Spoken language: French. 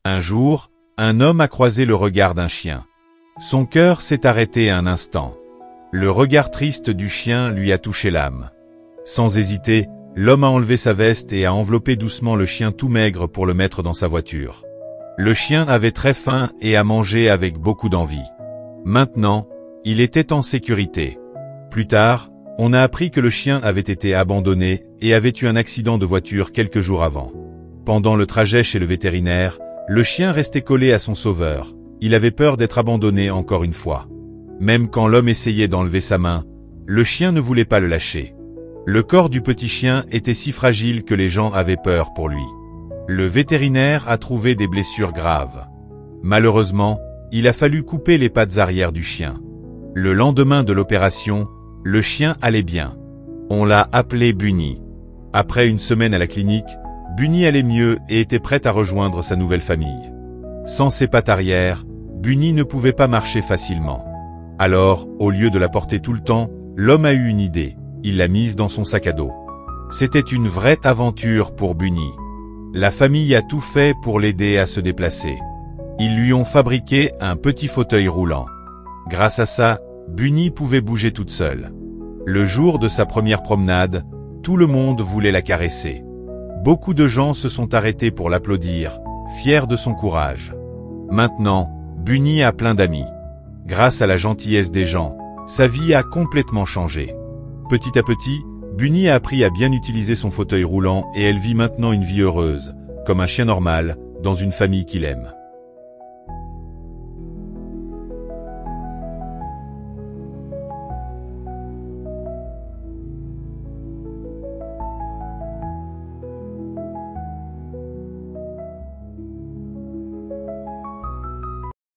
Un jour, un homme a croisé le regard d'un chien. Son cœur s'est arrêté un instant. Le regard triste du chien lui a touché l'âme. Sans hésiter, l'homme a enlevé sa veste et a enveloppé doucement le chien tout maigre pour le mettre dans sa voiture. Le chien avait très faim et a mangé avec beaucoup d'envie. Maintenant, il était en sécurité. Plus tard, on a appris que le chien avait été abandonné et avait eu un accident de voiture quelques jours avant. Pendant le trajet chez le vétérinaire, le chien restait collé à son sauveur. Il avait peur d'être abandonné encore une fois. Même quand l'homme essayait d'enlever sa main, le chien ne voulait pas le lâcher. Le corps du petit chien était si fragile que les gens avaient peur pour lui. Le vétérinaire a trouvé des blessures graves. Malheureusement, il a fallu couper les pattes arrière du chien. Le lendemain de l'opération, le chien allait bien. On l'a appelé Bunny. Après une semaine à la clinique, Bunny allait mieux et était prête à rejoindre sa nouvelle famille. Sans ses pattes arrière, Bunny ne pouvait pas marcher facilement. Alors, au lieu de la porter tout le temps, l'homme a eu une idée. Il l'a mise dans son sac à dos. C'était une vraie aventure pour Bunny. La famille a tout fait pour l'aider à se déplacer. Ils lui ont fabriqué un petit fauteuil roulant. Grâce à ça, Bunny pouvait bouger toute seule. Le jour de sa première promenade, tout le monde voulait la caresser. Beaucoup de gens se sont arrêtés pour l'applaudir, fiers de son courage. Maintenant, Bunny a plein d'amis. Grâce à la gentillesse des gens, sa vie a complètement changé. Petit à petit, Bunny a appris à bien utiliser son fauteuil roulant et elle vit maintenant une vie heureuse, comme un chien normal, dans une famille qu'il aime.